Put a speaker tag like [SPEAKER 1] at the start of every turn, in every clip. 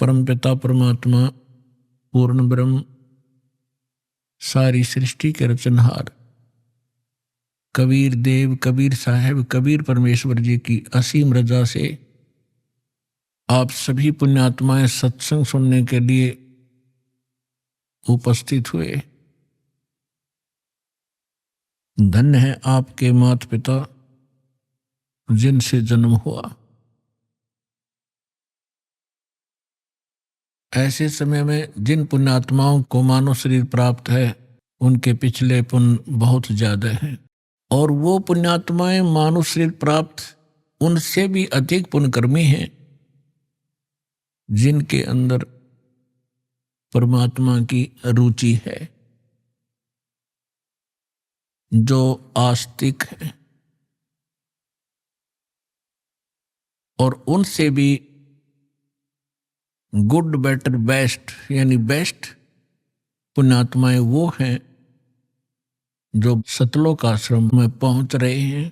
[SPEAKER 1] परमपिता परमात्मा पूर्ण ब्रह्म सारी सृष्टि के रचनहार कबीर देव कबीर साहब कबीर परमेश्वर जी की असीम रजा से आप सभी पुण्यात्माएं सत्संग सुनने के लिए उपस्थित हुए। धन्य है आपके माता पिता जिनसे जन्म हुआ। ऐसे समय में जिन पुण्यात्माओं को मानव शरीर प्राप्त है उनके पिछले पुण्य बहुत ज्यादा हैं, और वो पुण्यात्माएं मानव शरीर प्राप्त उनसे भी अधिक पुण्यकर्मी हैं जिनके अंदर परमात्मा की रुचि है, जो आस्तिक है, और उनसे भी गुड बेटर बेस्ट यानी बेस्ट पुण्यात्माएं वो हैं जो सतलोक आश्रम में पहुंच रहे हैं,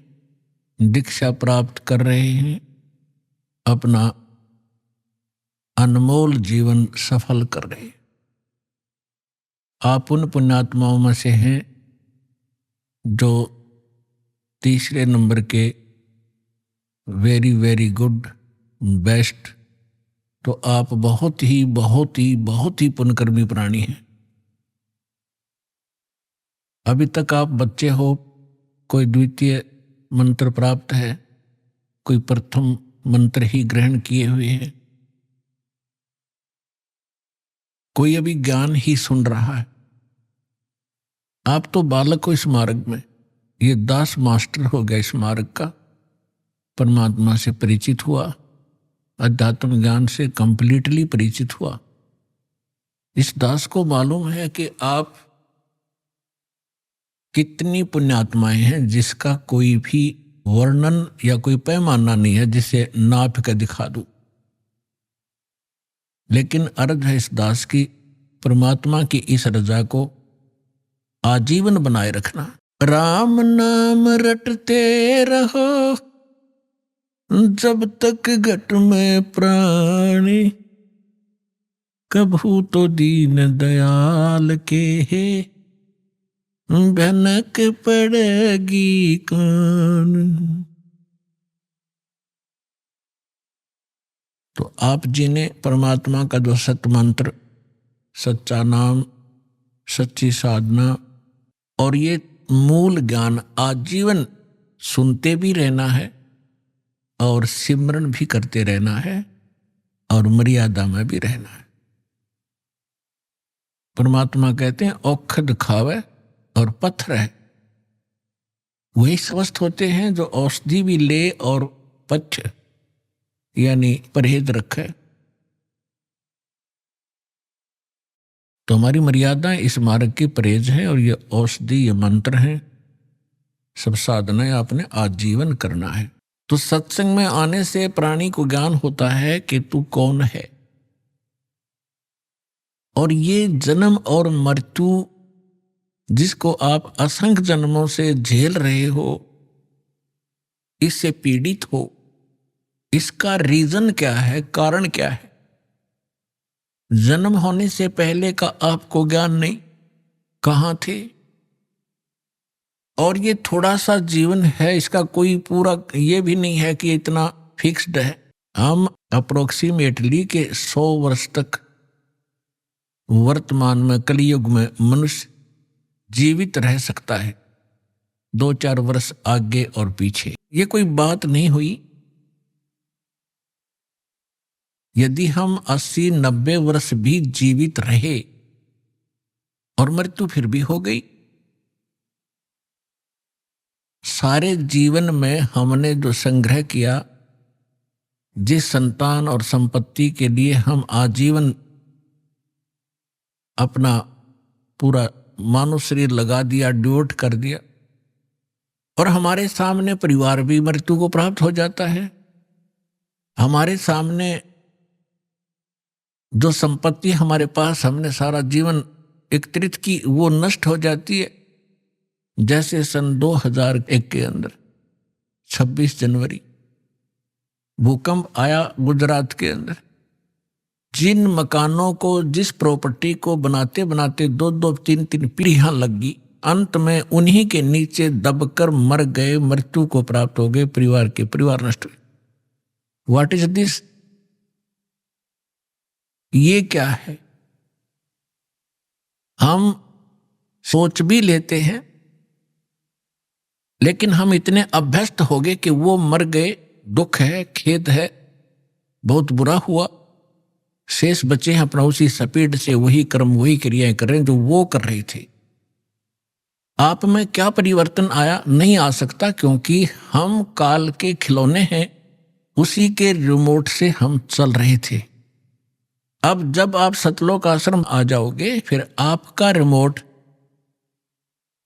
[SPEAKER 1] दीक्षा प्राप्त कर रहे हैं, अपना अनमोल जीवन सफल कर रहे हैं। आप उन पुण्यात्माओं में से हैं जो तीसरे नंबर के वेरी वेरी गुड बेस्ट, तो आप बहुत ही पुण्यकर्मी प्राणी हैं। अभी तक आप बच्चे हो, कोई द्वितीय मंत्र प्राप्त है, कोई प्रथम मंत्र ही ग्रहण किए हुए हैं, कोई अभी ज्ञान ही सुन रहा है। आप तो बालक हो इस मार्ग में, ये दास मास्टर हो गया इस मार्ग का, परमात्मा से परिचित हुआ, अध्यात्म ज्ञान से कंप्लीटली परिचित हुआ। इस दास को मालूम है कि आप कितनी पुण्यात्माएं हैं जिसका कोई भी वर्णन या कोई पैमाना नहीं है जिसे नाप के दिखा दूं। लेकिन अर्ज है इस दास की परमात्मा की इस रजा को आजीवन बनाए रखना। राम नाम रटते रहो जब तक घट में प्राणी, कभू तो दीन दयाल के है भनक पड़ेगी कौन। तो आप जी ने परमात्मा का जो सत मंत्र, सच्चा नाम, सच्ची साधना और ये मूल ज्ञान आजीवन सुनते भी रहना है और सिमरन भी करते रहना है और मर्यादा में भी रहना है। परमात्मा कहते हैं औखद खावे और पत्थर है, वही स्वस्थ होते हैं जो औषधि भी ले और पच्छ यानी परहेज रखे। तो हमारी मर्यादाएं इस मार्ग की परहेज है, और ये औषधि ये मंत्र हैं, सब साधनाएं आपने आजीवन करना है। तो सत्संग में आने से प्राणी को ज्ञान होता है कि तू कौन है, और ये जन्म और मृत्यु जिसको आप असंख्य जन्मों से झेल रहे हो, इससे पीड़ित हो, इसका रीजन क्या है, कारण क्या है। जन्म होने से पहले का आपको ज्ञान नहीं, कहां थे, और ये थोड़ा सा जीवन है, इसका कोई पूरा ये भी नहीं है कि इतना फिक्स्ड है। हम अप्रोक्सीमेटली के 100 वर्ष तक वर्तमान में कलयुग में मनुष्य जीवित रह सकता है, 2-4 वर्ष आगे और पीछे, ये कोई बात नहीं हुई। यदि हम 80-90 वर्ष भी जीवित रहे और मृत्यु फिर भी हो गई, सारे जीवन में हमने जो संग्रह किया, जिस संतान और संपत्ति के लिए हम आजीवन अपना पूरा मानव शरीर लगा दिया, ड्योट कर दिया, और हमारे सामने परिवार भी मृत्यु को प्राप्त हो जाता है। हमारे सामने जो संपत्ति हमारे पास हमने सारा जीवन एकत्रित की, वो नष्ट हो जाती है। जैसे सन 2001 के अंदर 26 जनवरी भूकंप आया गुजरात के अंदर, जिन मकानों को, जिस प्रॉपर्टी को बनाते बनाते 2-2 3-3 पीढ़ियां लगी, अंत में उन्हीं के नीचे दबकर मर गए, मृत्यु को प्राप्त हो गए, परिवार नष्ट हुए। What is this? ये क्या है? हम सोच भी लेते हैं, लेकिन हम इतने अभ्यस्त हो गए कि वो मर गए, दुख है, खेद है, बहुत बुरा हुआ, शेष बचे हैं अपना उसी स्पीड से वही कर्म, वही क्रियाएं कर रहे हैं जो वो कर रहे थे। आप में क्या परिवर्तन आया? नहीं आ सकता, क्योंकि हम काल के खिलौने हैं, उसी के रिमोट से हम चल रहे थे। अब जब आप सतलोक आश्रम आ जाओगे, फिर आपका रिमोट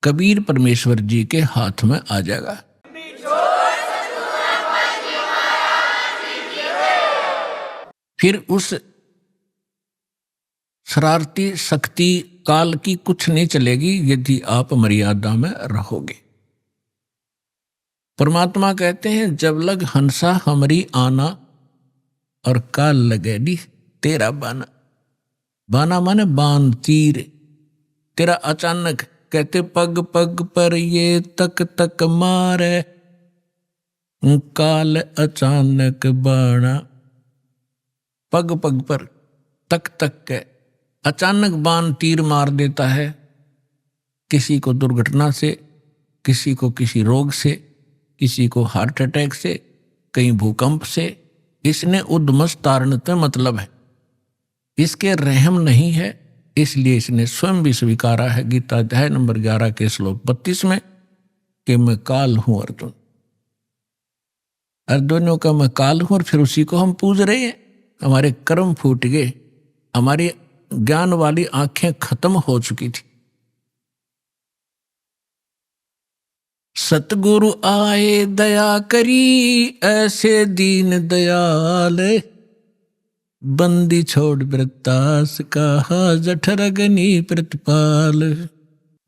[SPEAKER 1] कबीर परमेश्वर जी के हाथ में आ जाएगा। फिर उस शरारती शक्ति काल की कुछ नहीं चलेगी यदि आप मर्यादा में रहोगे। परमात्मा कहते हैं, जब लग हंसा हमरी आना, और काल लगे नी तेरा बाना। बाना माने बाण, तीर। तेरा अचानक, कहते पग पग पर ये तक तक मारे, काल अचानक बाणा। पग पग पर, तक तक के अचानक बाण तीर मार देता है, किसी को दुर्घटना से, किसी को किसी रोग से, किसी को हार्ट अटैक से, कहीं भूकंप से। इसने उद्मस तारणते मतलब है, इसके रहम नहीं है, इसलिए इसने स्वयं भी स्वीकारा है गीता अध्याय नंबर 11 के श्लोक 32 में कि मैं काल हूं अर्जुन। अर्जुनों का मैं काल हूं, और फिर उसी को हम पूज रहे हैं। हमारे कर्म फूट गए, हमारी ज्ञान वाली आंखें खत्म हो चुकी थी। सतगुरु आए दया करी, ऐसे दीन दयाल, बंदी छोड़ वृत्तास कहा, जठर अग्नि प्रतिपाल।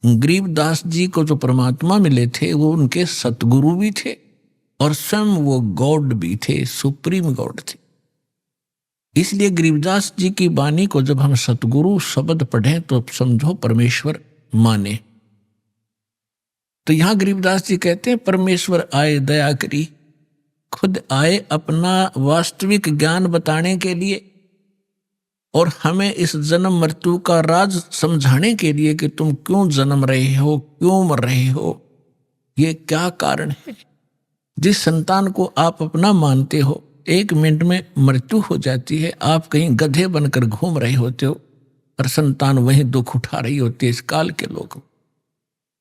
[SPEAKER 1] गरीबदास जी को जो परमात्मा मिले थे, वो उनके सतगुरु भी थे और स्वयं वो गॉड भी थे, सुप्रीम गॉड थे। इसलिए गरीबदास जी की वाणी को जब हम सतगुरु शब्द पढ़ें तो समझो परमेश्वर माने। तो यहां गरीबदास जी कहते हैं, परमेश्वर आए दया करी, खुद आए अपना वास्तविक ज्ञान बताने के लिए और हमें इस जन्म मृत्यु का राज समझाने के लिए कि तुम क्यों जन्म रहे हो, क्यों मर रहे हो, ये क्या कारण है। जिस संतान को आप अपना मानते हो, 1 मिनट में मृत्यु हो जाती है, आप कहीं गधे बनकर घूम रहे होते हो और संतान वहीं दुख उठा रही होती है इस काल के लोग।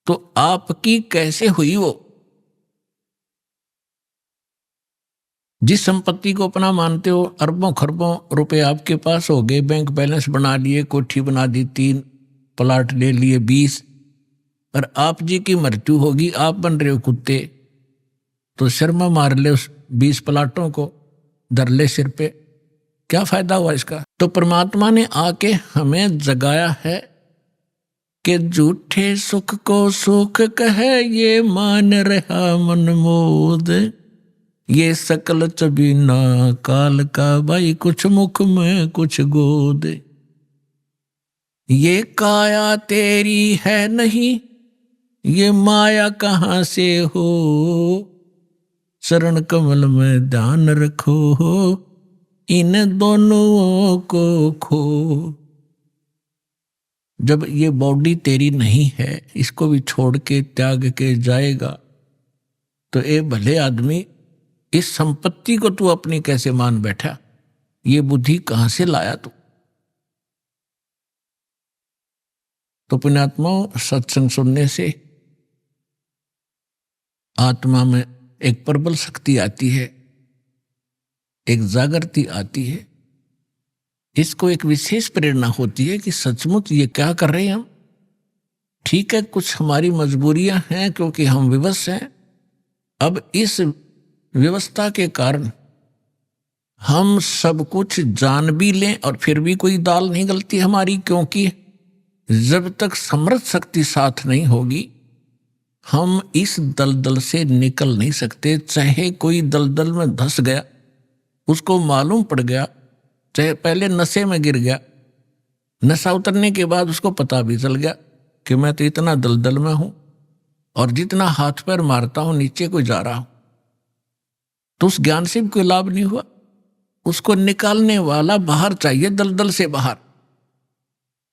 [SPEAKER 1] तो आपकी कैसे हुई वो? जिस संपत्ति को अपना मानते हो, अरबों खरबों रुपए आपके पास हो गए, बैंक बैलेंस बना लिए, कोठी बना दी, 3 प्लाट ले लिए, 20, और आप जी की मृत्यु होगी, आप बन रहे हो कुत्ते, तो शर्मा मार ले उस 20 प्लाटों को, धर ले सिर पे, क्या फायदा हुआ इसका। तो परमात्मा ने आके हमें जगाया है कि झूठे सुख को सुख कहे, ये मान रहा मन मोद, ये सकल चबीना काल का, भाई कुछ मुख में कुछ गोद। ये काया तेरी है नहीं, ये माया कहाँ से हो, चरण कमल में ध्यान रखो, इन दोनों को खो। जब ये बॉडी तेरी नहीं है, इसको भी छोड़ के त्याग के जाएगा, तो ए भले आदमी, इस संपत्ति को तू अपनी कैसे मान बैठा, ये बुद्धि कहां से लाया तू। तो पुण्यात्माओं, सत्संग सुनने से आत्मा में एक प्रबल शक्ति आती है, एक जागृति आती है, इसको एक विशेष प्रेरणा होती है कि सचमुच ये क्या कर रहे हैं हम। ठीक है, कुछ हमारी मजबूरियां हैं क्योंकि हम विवश हैं। अब इस व्यवस्था के कारण हम सब कुछ जान भी लें और फिर भी कोई दाल नहीं गलती हमारी, क्योंकि जब तक समर्थ शक्ति साथ नहीं होगी, हम इस दलदल से निकल नहीं सकते। चाहे कोई दलदल में धंस गया, उसको मालूम पड़ गया, चाहे पहले नशे में गिर गया, नशा उतरने के बाद उसको पता भी चल गया कि मैं तो इतना दलदल में हूं और जितना हाथ पैर मारता हूं नीचे को जा रहा हूं, तो उस ज्ञान से भी कोई लाभ नहीं हुआ। उसको निकालने वाला बाहर चाहिए, दलदल से बाहर,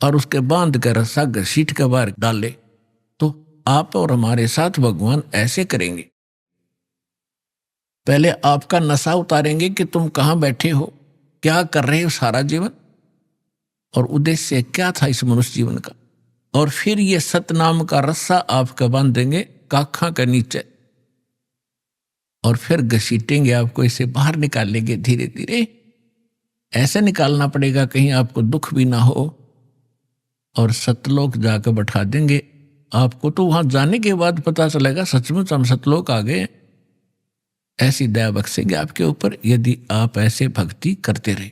[SPEAKER 1] और उसके बांध कर रस्सा घसीट के बाहर डाले। तो आप और हमारे साथ भगवान ऐसे करेंगे। पहले आपका नशा उतारेंगे कि तुम कहां बैठे हो, क्या कर रहे हो सारा जीवन, और उद्देश्य क्या था इस मनुष्य जीवन का। और फिर ये सतनाम का रस्सा आपका बांध देंगे काखा के नीचे, और फिर घसीटेंगे आपको, इसे बाहर निकालेंगे धीरे धीरे। ऐसे निकालना पड़ेगा कहीं आपको दुख भी ना हो, और सतलोक जाकर बैठा देंगे आपको। तो वहां जाने के बाद पता चलेगा सचमुच हम सतलोक आ गए। ऐसी दया बख्शेंगे आपके ऊपर यदि आप ऐसे भक्ति करते रहे।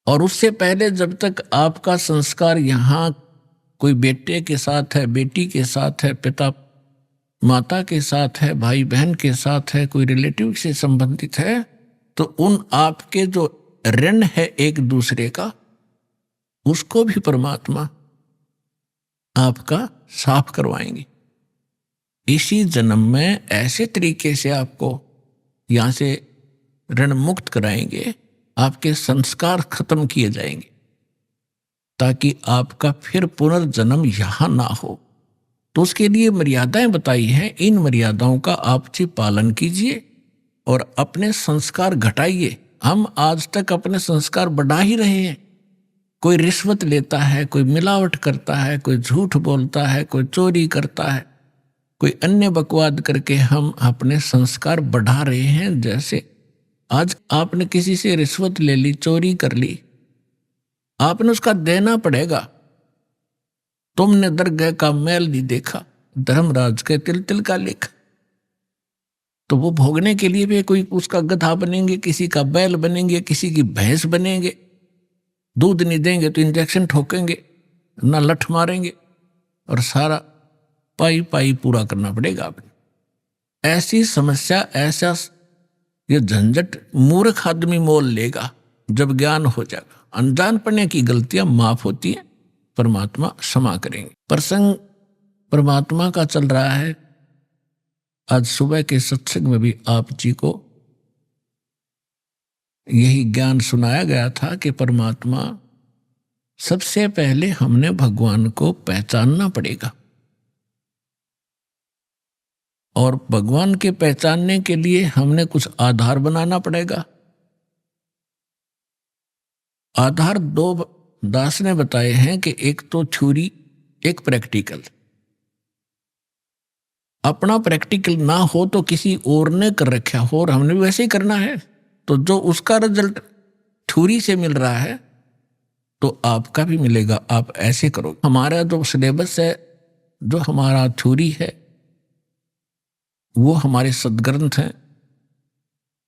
[SPEAKER 1] और उससे पहले जब तक आपका संस्कार यहाँ कोई बेटे के साथ है, बेटी के साथ है, पिता माता के साथ है, भाई बहन के साथ है, कोई रिलेटिव से संबंधित है, तो उन आपके जो ऋण है एक दूसरे का, उसको भी परमात्मा आपका साफ करवाएंगे। इसी जन्म में ऐसे तरीके से आपको यहां से ऋण मुक्त कराएंगे, आपके संस्कार खत्म किए जाएंगे, ताकि आपका फिर पुनर्जन्म यहां ना हो। तो उसके लिए मर्यादाएं बताई हैं। इन मर्यादाओं का आप जी पालन कीजिए और अपने संस्कार घटाइए। हम आज तक अपने संस्कार बढ़ा ही रहे हैं। कोई रिश्वत लेता है, कोई मिलावट करता है, कोई झूठ बोलता है, कोई चोरी करता है, कोई अन्य बकवाद करके हम अपने संस्कार बढ़ा रहे हैं। जैसे आज आपने किसी से रिश्वत ले ली, चोरी कर ली, आपने उसका देना पड़ेगा। तुमने दरगाह का मैल नहीं देखा, धर्मराज के तिल तिल का लेखा। तो वो भोगने के लिए भी कोई उसका गधा बनेंगे, किसी का बैल बनेंगे, किसी की भैंस बनेंगे। दूध नहीं देंगे तो इंजेक्शन ठोकेंगे, ना लठ मारेंगे, और सारा पाई पाई पूरा करना पड़ेगा आपने। ऐसी समस्या, ऐसा ये झंझट मूर्ख आदमी मोल लेगा जब ज्ञान हो जाएगा। अनजान पड़ने की गलतियां माफ होती हैं, परमात्मा क्षमा करेंगे। प्रसंग परमात्मा का चल रहा है। आज सुबह के सत्संग में भी आप जी को यही ज्ञान सुनाया गया था कि परमात्मा, सबसे पहले हमने भगवान को पहचानना पड़ेगा, और भगवान के पहचानने के लिए हमने कुछ आधार बनाना पड़ेगा। आधार दो दास ने बताए हैं कि एक तो थ्योरी, एक प्रैक्टिकल। अपना प्रैक्टिकल ना हो तो किसी और ने कर रखा हो और हमने भी वैसे ही करना है, तो जो उसका रिजल्ट थ्योरी से मिल रहा है तो आपका भी मिलेगा। आप ऐसे करो। हमारा जो सिलेबस है, जो हमारा थ्योरी है, वो हमारे सदग्रंथ हैं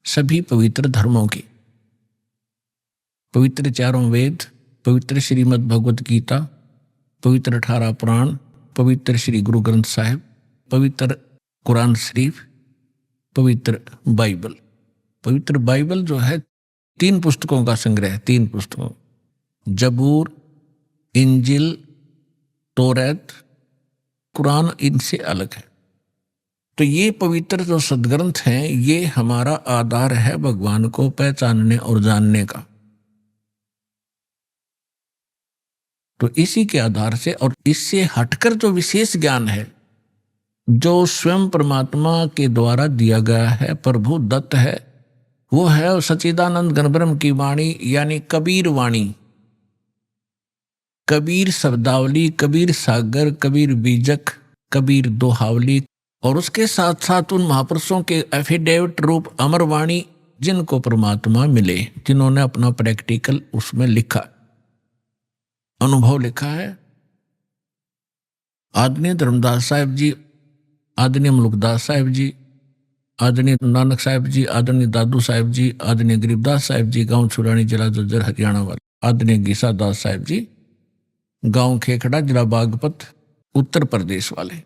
[SPEAKER 1] सभी पवित्र धर्मों की। पवित्र चारों वेद, पवित्र श्रीमद् भगवत गीता, पवित्र 18 पुराण, पवित्र श्री गुरु ग्रंथ साहिब, पवित्र कुरान शरीफ, पवित्र बाइबल। पवित्र बाइबल जो है 3 पुस्तकों का संग्रह है। 3 पुस्तकों, जबूर, इंजिल, तौरात, कुरान इनसे अलग है। तो ये पवित्र जो सदग्रंथ हैं, ये हमारा आधार है भगवान को पहचानने और जानने का। तो इसी के आधार से और इससे हटकर जो विशेष ज्ञान है, जो स्वयं परमात्मा के द्वारा दिया गया है, प्रभु दत्त है, वो है सच्चिदानंद घनब्रह्म की वाणी, यानी कबीर वाणी। कबीर शब्दावली, कबीर सागर, कबीर बीजक, कबीर दोहावली, और उसके साथ साथ उन महापुरुषों के एफिडेविट रूप अमरवाणी, जिनको परमात्मा मिले, जिन्होंने अपना प्रैक्टिकल उसमें लिखा, अनुभव लिखा है। आदरणीय धर्मदास साहिब जी, आदरणीय मुलुकदास साहिब जी, आदरणीय नानक साहिब जी, आदरणीय दादू साहिब जी, आदरणीय गरीबदास साहिब जी, गांव छुरानी, जिला जज्जर, हरियाणा वाले, आदरणीय गीसा दास साहिब जी, गांव खेखड़ा, जिला बागपत, उत्तर प्रदेश वाले।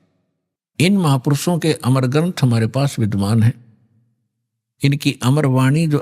[SPEAKER 1] इन महापुरुषों के अमर ग्रंथ हमारे पास विद्यमान हैं। इनकी अमर वाणी जो